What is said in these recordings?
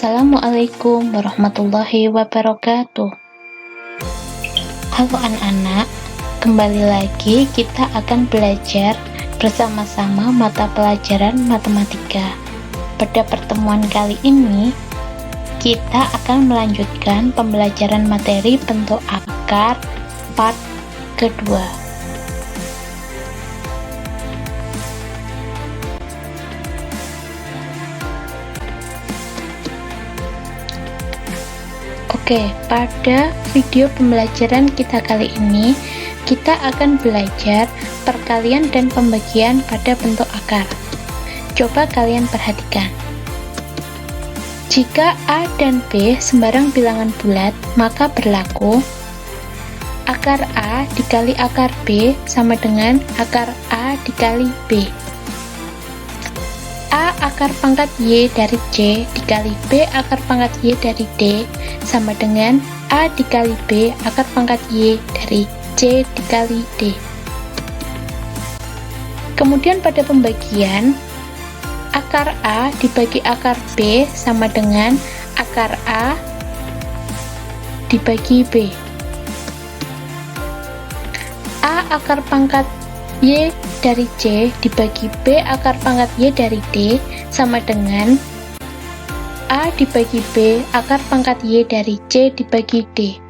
Assalamualaikum warahmatullahi wabarakatuh. Halo anak-anak, kembali lagi kita akan belajar bersama-sama mata pelajaran matematika. Pada pertemuan kali ini, kita akan melanjutkan pembelajaran materi bentuk akar part kedua. Oke, pada video pembelajaran kita kali ini, kita akan belajar perkalian dan pembagian pada bentuk akar. Coba kalian perhatikan. Jika A dan B sembarang bilangan bulat, maka berlaku akar A dikali akar B sama dengan akar A dikali B. A akar pangkat Y dari C dikali B akar pangkat Y dari D sama dengan A dikali B akar pangkat Y dari C dikali D. Kemudian pada pembagian, akar A dibagi akar B sama dengan akar A dibagi B. A akar pangkat Y dari C dibagi B akar pangkat Y dari D sama dengan A dibagi B akar pangkat Y dari C dibagi D.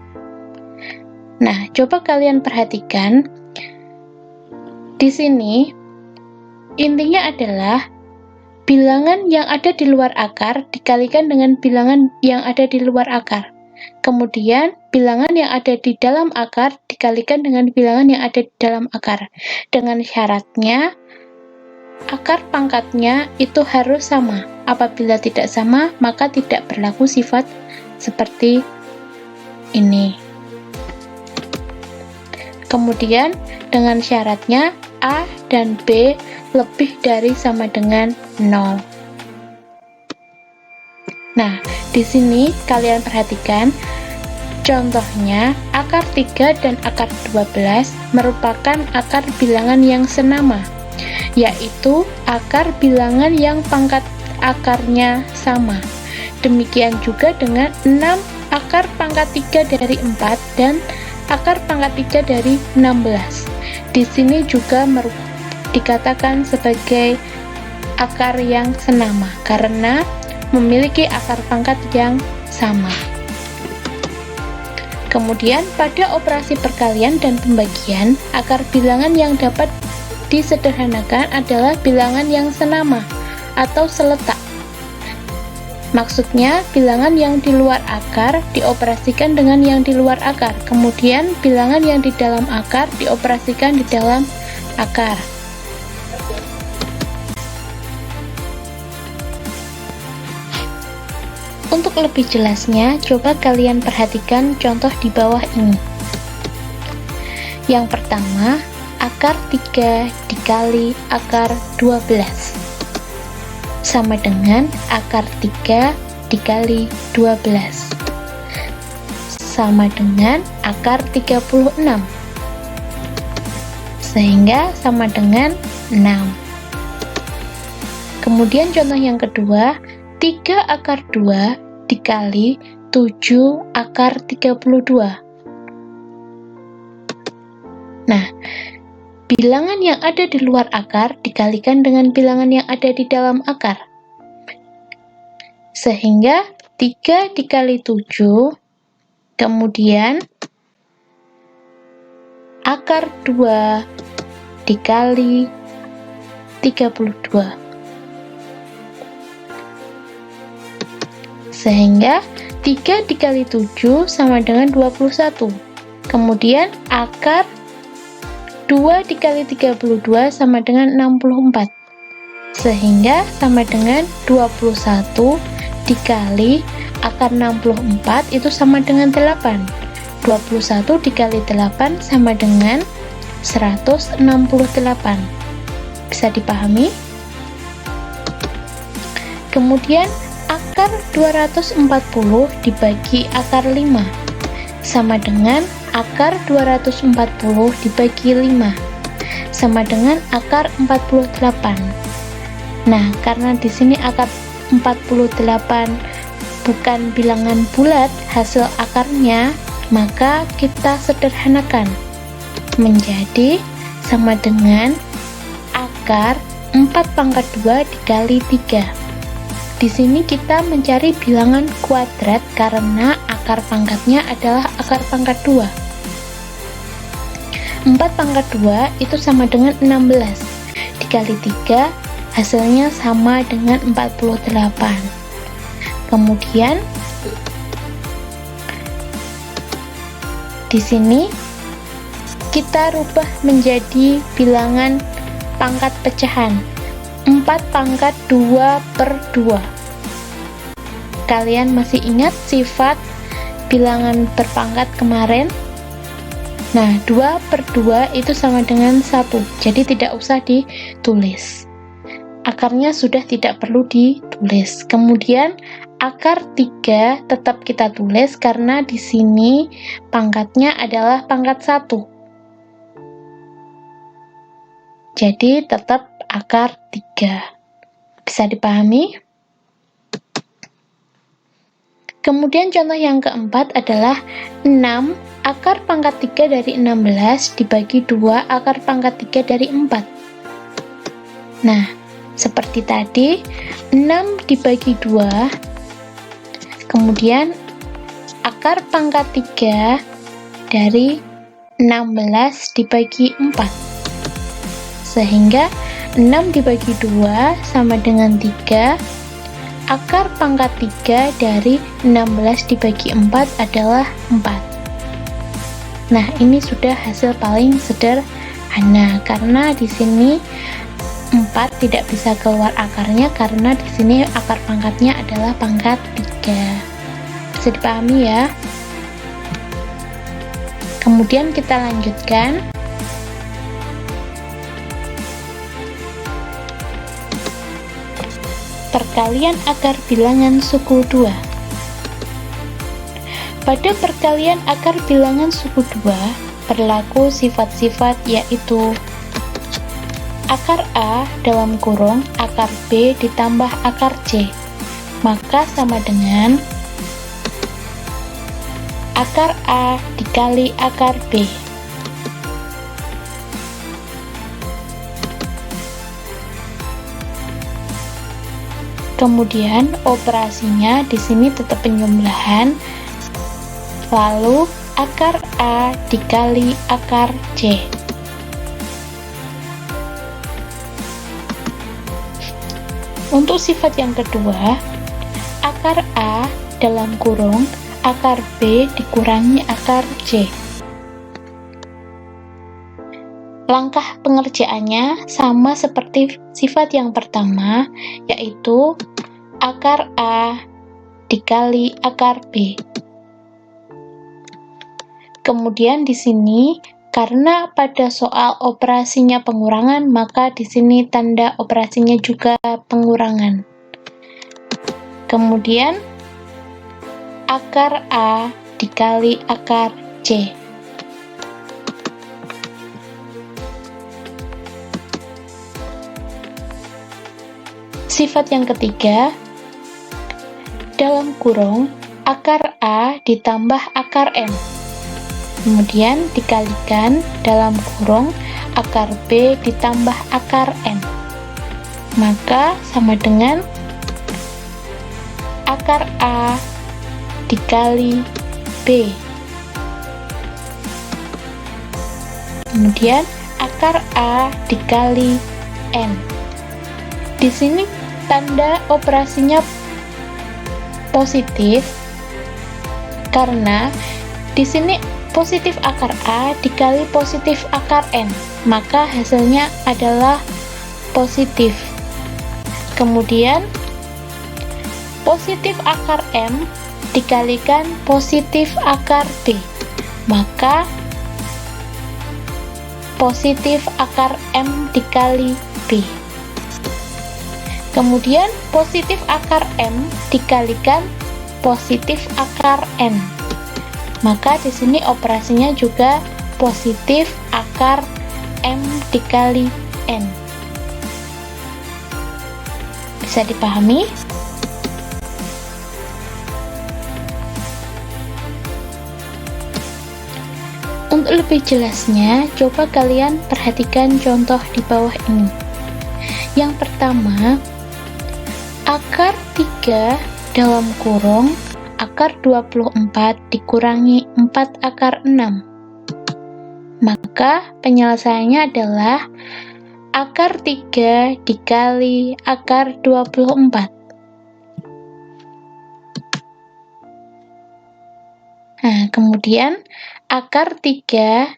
Nah, coba kalian perhatikan. Di sini intinya adalah bilangan yang ada di luar akar dikalikan dengan bilangan yang ada di luar akar. Kemudian, bilangan yang ada di dalam akar dikalikan dengan bilangan yang ada di dalam akar. Dengan syaratnya, akar pangkatnya itu harus sama. Apabila tidak sama, maka tidak berlaku sifat seperti ini. Kemudian, dengan syaratnya, A dan B lebih dari sama dengan 0. Nah, di sini kalian perhatikan, contohnya akar 3 dan akar 12 merupakan akar bilangan yang senama, yaitu akar bilangan yang pangkat akarnya sama. Demikian juga dengan 6 akar pangkat 3 dari 4 dan akar pangkat 3 dari 16. Di sini juga dikatakan sebagai akar yang senama karena memiliki akar pangkat yang sama. Kemudian pada operasi perkalian dan pembagian, akar bilangan yang dapat disederhanakan adalah bilangan yang senama atau seletak. Maksudnya, bilangan yang di luar akar dioperasikan dengan yang di luar akar. Kemudian, bilangan yang di dalam akar dioperasikan di dalam akar. Untuk lebih jelasnya, coba kalian perhatikan contoh di bawah ini. Yang pertama, akar 3 dikali akar 12 sama dengan akar 3 dikali 12 sama dengan akar 36, sehingga sama dengan 6. Kemudian contoh yang kedua, 3 akar 2 dikali 7 akar 32. Nah, bilangan yang ada di luar akar dikalikan dengan bilangan yang ada di dalam akar. Sehingga 3 dikali 7, kemudian akar 2 dikali 32. Sehingga 3 dikali 7 sama dengan 21. Kemudian akar 2 dikali 32 sama dengan 64. Sehingga sama dengan 21 dikali akar 64 itu sama dengan 8. 21 dikali 8 sama dengan 168. Bisa dipahami? Kemudian akar 240 dibagi akar 5 sama dengan akar 240 dibagi 5 sama dengan akar 48. Nah, karena di sini akar 48 bukan bilangan bulat hasil akarnya, maka kita sederhanakan menjadi sama dengan akar 4/2 dikali 3. Di sini kita mencari bilangan kuadrat karena akar pangkatnya adalah akar pangkat 2. 4/2 itu sama dengan 16. Dikali 3, hasilnya sama dengan 48. Kemudian di sini kita rubah menjadi bilangan pangkat pecahan 4/2/2. Kalian masih ingat sifat bilangan berpangkat kemarin? Nah, 2/2 itu sama dengan 1, jadi tidak usah ditulis. Akarnya sudah tidak perlu ditulis. Kemudian akar 3 tetap kita tulis karena di sini pangkatnya adalah pangkat 1. Jadi tetap akar 3. Bisa dipahami? Kemudian contoh yang keempat adalah 6 akar pangkat 3 dari 16 dibagi 2 akar pangkat 3 dari 4. Nah, seperti tadi, 6 dibagi 2, kemudian akar pangkat 3 dari 16 dibagi 4. Sehingga 6 dibagi 2 sama dengan 3, akar pangkat 3 dari 16 dibagi 4 adalah 4. Nah, ini sudah hasil paling sederhana karena di sini 4 tidak bisa keluar akarnya karena di sini akar pangkatnya adalah pangkat 3. Bisa dipahami ya? Kemudian kita lanjutkan. Perkalian akar bilangan suku 2. Pada perkalian akar bilangan suku 2, berlaku sifat-sifat yaitu akar A dalam kurung akar B ditambah akar C, maka sama dengan akar A dikali akar B. Kemudian operasinya di sini tetap penjumlahan, lalu akar A dikali akar C. Untuk sifat yang kedua, akar A dalam kurung akar B dikurangi akar C. Langkah pengerjaannya sama seperti sifat yang pertama, yaitu akar A dikali akar B. Kemudian di sini karena pada soal operasinya pengurangan, maka di sini tanda operasinya juga pengurangan. Kemudian akar A dikali akar C. Sifat yang ketiga, dalam kurung akar A ditambah akar M. Kemudian dikalikan dalam kurung akar B ditambah akar N. Maka sama dengan akar A dikali B. Kemudian akar A dikali N. Di sini tanda operasinya positif karena di sini positif akar A dikali positif akar N, maka hasilnya adalah positif. Kemudian positif akar M dikalikan positif akar B, maka positif akar M dikali B. Kemudian positif akar M dikalikan positif akar N, maka di sini operasinya juga positif akar M dikali N. Bisa dipahami? Untuk lebih jelasnya, coba kalian perhatikan contoh di bawah ini. Yang pertama, akar 3 dalam kurung akar 24 dikurangi 4 akar 6. Maka penyelesaiannya adalah akar 3 dikali akar 24. Nah, kemudian akar 3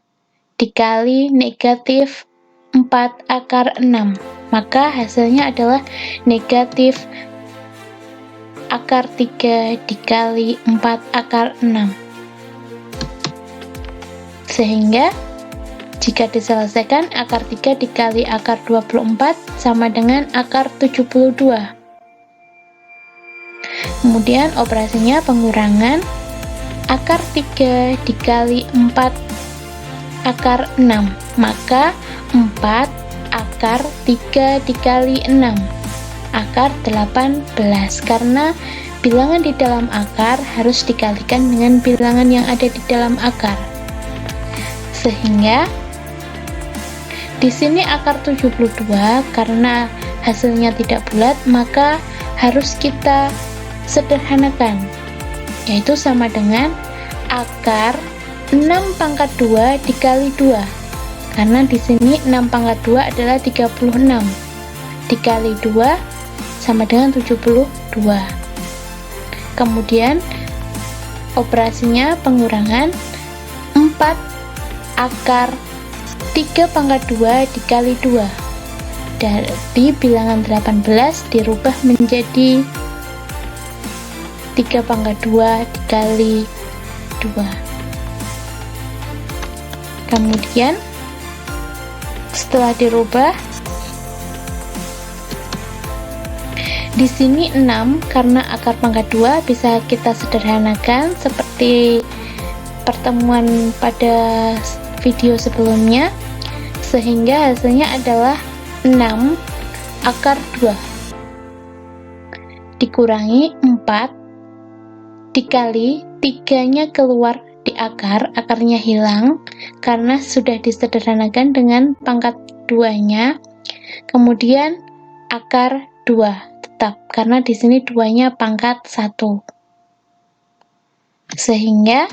dikali negatif 4 akar 6. Maka hasilnya adalah negatif akar 3 dikali 4 akar 6. Sehingga jika diselesaikan, akar 3 dikali akar 24 sama dengan akar 72. Kemudian operasinya pengurangan, akar 3 dikali 4 akar 6, maka 4 akar 3 dikali 6, akar 18, karena bilangan di dalam akar harus dikalikan dengan bilangan yang ada di dalam akar. Sehingga di sini akar 72 karena hasilnya tidak bulat, maka harus kita sederhanakan, yaitu sama dengan akar 6 pangkat 2 dikali 2. Karena di sini 6 pangkat 2 adalah 36. Dikali 2 sama dengan 72. Kemudian operasinya pengurangan, 4 akar 3 pangkat 2 dikali 2. Dari bilangan 18 dirubah menjadi 3 pangkat 2 dikali 2. Kemudian setelah dirubah, di sini 6 karena akar pangkat 2 bisa kita sederhanakan seperti pertemuan pada video sebelumnya, sehingga hasilnya adalah 6 akar 2 dikurangi 4 dikali 3-nya keluar di akar, akarnya hilang karena sudah disederhanakan dengan pangkat 2-nya. Kemudian akar 2 tetap karena di sini 2-nya pangkat 1. Sehingga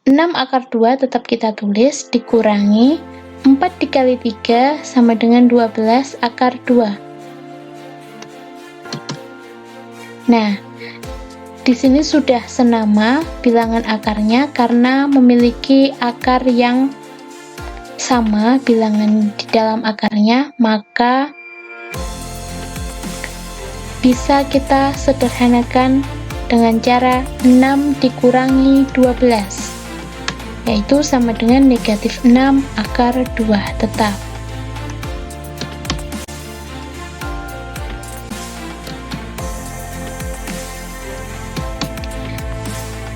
6 akar 2 tetap kita tulis dikurangi 4 dikali 3 sama dengan 12 akar 2. Nah, di sini sudah senama bilangan akarnya karena memiliki akar yang sama bilangan di dalam akarnya, maka bisa kita sederhanakan dengan cara 6 dikurangi 12, yaitu sama dengan negatif 6 akar 2 tetap.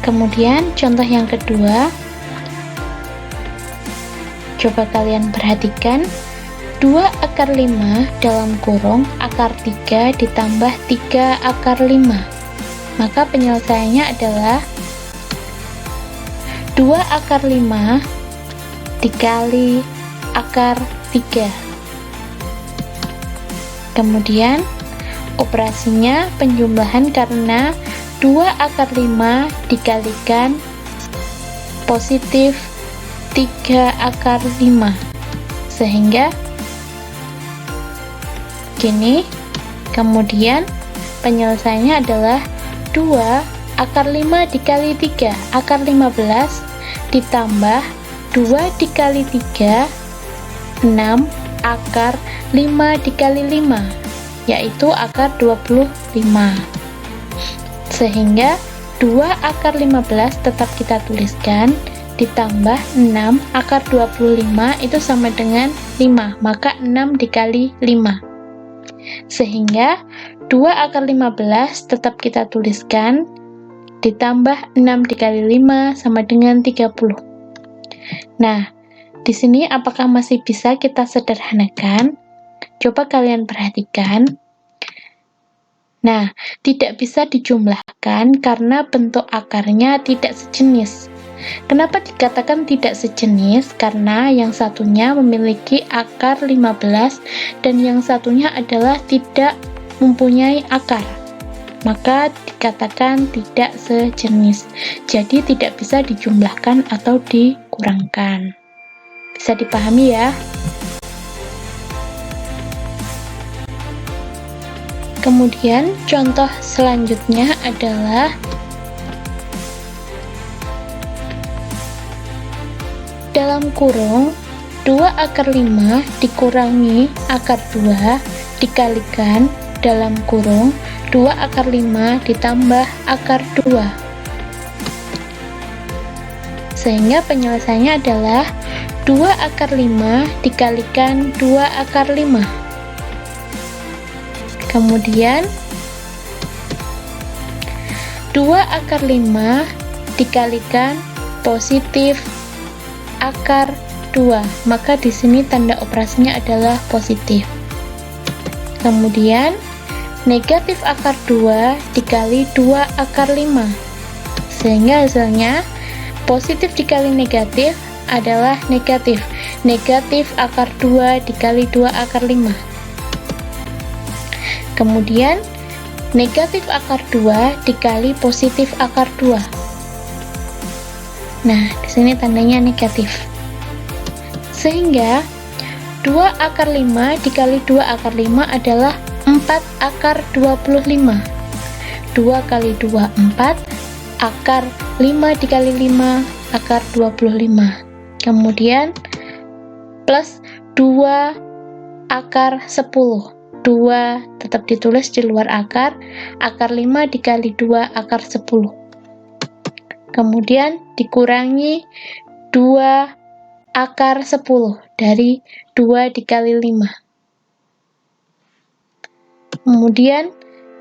Kemudian contoh yang kedua, coba kalian perhatikan, 2 akar 5 dalam kurung akar 3 ditambah 3 akar 5. Maka penyelesaiannya adalah 2 akar 5 dikali akar 3. Kemudian operasinya penjumlahan karena 2 akar 5 dikalikan positif 3 akar 5. Sehingga gini, kemudian penyelesaiannya adalah 2 akar 5 dikali 3, akar 15 ditambah 2 dikali 3, 6 akar 5 dikali 5, yaitu akar 25. Sehingga 2 akar 15 tetap kita tuliskan ditambah 6 akar 25 itu sama dengan 5, maka 6 dikali 5. Sehingga 2 akar 15 tetap kita tuliskan ditambah 6 dikali 5 sama dengan 30. Nah, di sini apakah masih bisa kita sederhanakan? Coba kalian perhatikan. Nah, tidak bisa dijumlahkan karena bentuk akarnya tidak sejenis. Kenapa dikatakan tidak sejenis? Karena yang satunya memiliki akar 15 dan yang satunya adalah tidak mempunyai akar. Maka dikatakan tidak sejenis. Jadi tidak bisa dijumlahkan atau dikurangkan. Bisa dipahami ya? Kemudian contoh selanjutnya adalah dalam kurung 2 akar 5 dikurangi akar 2 dikalikan dalam kurung 2 akar 5 ditambah akar 2. Sehingga penyelesaiannya adalah 2 akar 5 dikalikan 2 akar 5. Kemudian 2 akar 5 dikalikan positif akar 2. Maka di sini tanda operasinya adalah positif. Kemudian negatif akar 2 dikali 2 akar 5. Sehingga hasilnya positif dikali negatif adalah negatif. Negatif akar 2 dikali 2 akar 5. Kemudian negatif akar 2 dikali positif akar 2. Nah, di sini tandanya negatif. Sehingga 2 akar 5 dikali 2 akar 5 adalah 4 akar 25. 2 kali 2 4, akar 5 dikali 5 akar 25. Kemudian plus 2 akar 10. 2 tetap ditulis di luar akar 5 dikali 2 akar 10. Kemudian dikurangi 2 akar 10 dari 2 dikali 5. Kemudian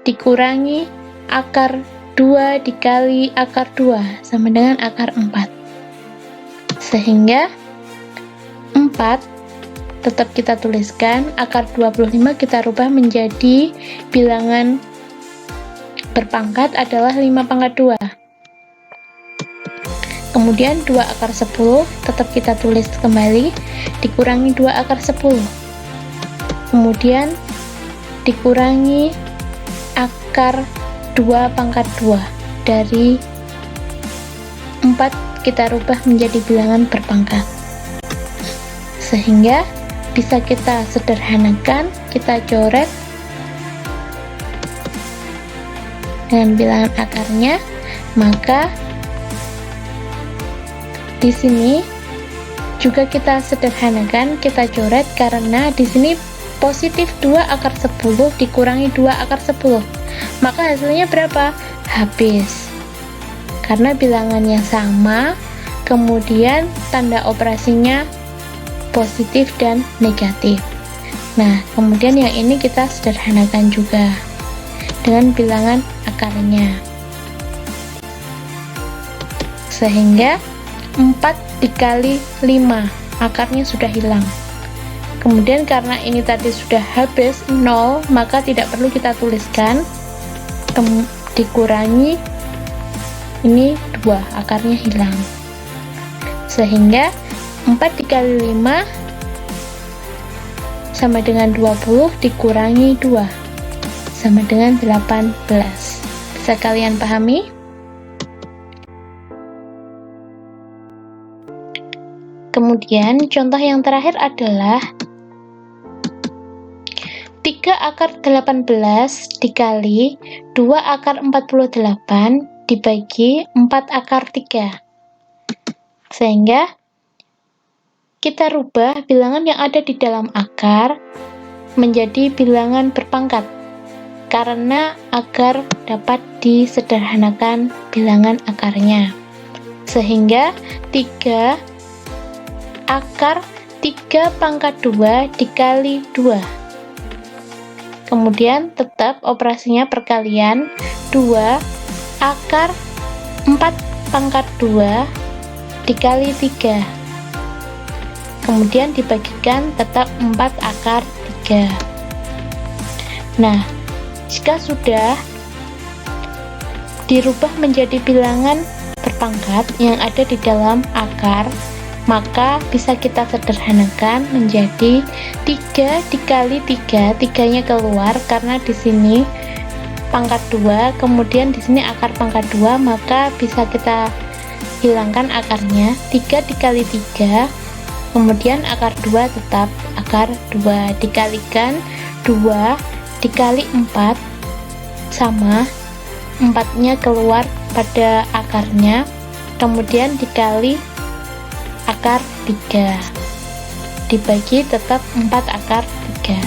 dikurangi akar 2 dikali akar 2 sama dengan akar 4. Sehingga 4 tetap kita tuliskan, akar 25 kita rubah menjadi bilangan berpangkat adalah 5 pangkat 2. Kemudian 2 akar 10 tetap kita tulis kembali, dikurangi 2 akar 10. Kemudian dikurangi akar 2 pangkat 2 dari 4 kita rubah menjadi bilangan berpangkat. Sehingga bisa kita sederhanakan, kita coret dengan bilangan akarnya. Maka di sini juga kita sederhanakan, kita coret karena di sini positif 2 akar 10 dikurangi 2 akar 10. Maka hasilnya berapa? Habis. Karena bilangannya sama, kemudian tanda operasinya positif dan negatif. Nah, kemudian yang ini kita sederhanakan juga dengan bilangan akarnya. Sehingga 4 dikali 5, akarnya sudah hilang. Kemudian karena ini tadi sudah habis 0, maka tidak perlu kita tuliskan. Dikurangi ini 2, akarnya hilang. Sehingga 4 dikali 5 sama dengan 20 dikurangi 2 sama dengan 18. Bisa kalian pahami? Kemudian contoh yang terakhir adalah 3 akar 18 dikali 2 akar 48 dibagi 4 akar 3. Sehingga kita rubah bilangan yang ada di dalam akar menjadi bilangan berpangkat karena agar dapat disederhanakan bilangan akarnya. Sehingga 3 akar 3 pangkat 2 dikali 2. Kemudian tetap operasinya perkalian, 2 akar 4 pangkat 2 dikali 3. Kemudian dibagikan tetap 4 akar 3. Nah, jika sudah dirubah menjadi bilangan berpangkat yang ada di dalam akar, maka bisa kita sederhanakan menjadi 3 dikali 3, 3-nya keluar karena di sini pangkat 2, kemudian di sini akar pangkat 2, maka bisa kita hilangkan akarnya. 3 dikali 3, kemudian akar 2 tetap akar 2, dikalikan 2 dikali 4 sama 4-nya keluar pada akarnya, kemudian dikali akar 3, dibagi tetap 4 akar 3,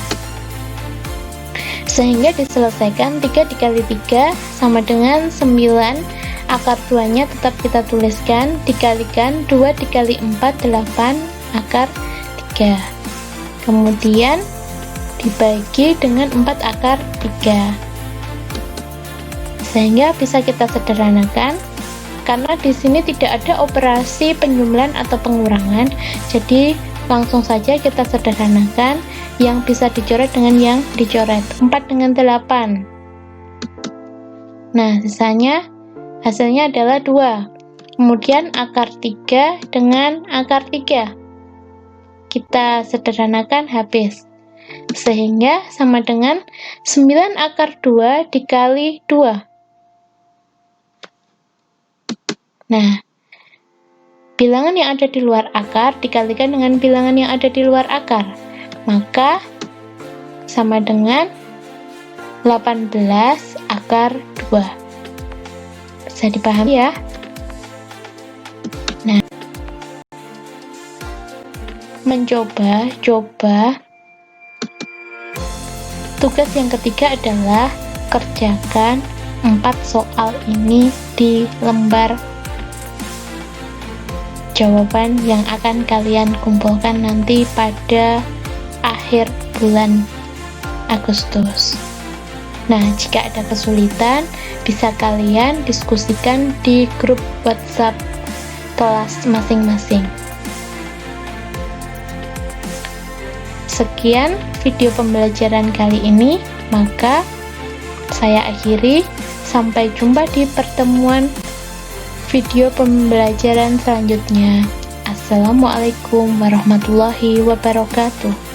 sehingga diselesaikan 3 dikali 3 sama dengan 9, akar 2 nya tetap kita tuliskan, dikalikan 2 dikali 4, 8 akar 3, kemudian dibagi dengan 4 akar 3, sehingga bisa kita sederhanakan karena di sini tidak ada operasi penjumlahan atau pengurangan, jadi langsung saja kita sederhanakan yang bisa dicoret dengan yang dicoret. 4 dengan 8. Nah, sisanya hasilnya adalah 2. Kemudian akar 3 dengan akar 3. Kita sederhanakan habis. Sehingga sama dengan 9 akar 2 dikali 2. Nah, bilangan yang ada di luar akar dikalikan dengan bilangan yang ada di luar akar, maka sama dengan 18 akar 2. Bisa dipahami ya? Nah, coba tugas yang ketiga adalah kerjakan 4 soal ini di lembar jawaban yang akan kalian kumpulkan nanti pada akhir bulan Agustus. Nah, jika ada kesulitan, bisa kalian diskusikan di grup WhatsApp kelas masing-masing. Sekian video pembelajaran kali ini, maka saya akhiri. Sampai jumpa di pertemuan video pembelajaran selanjutnya. Assalamualaikum warahmatullahi wabarakatuh.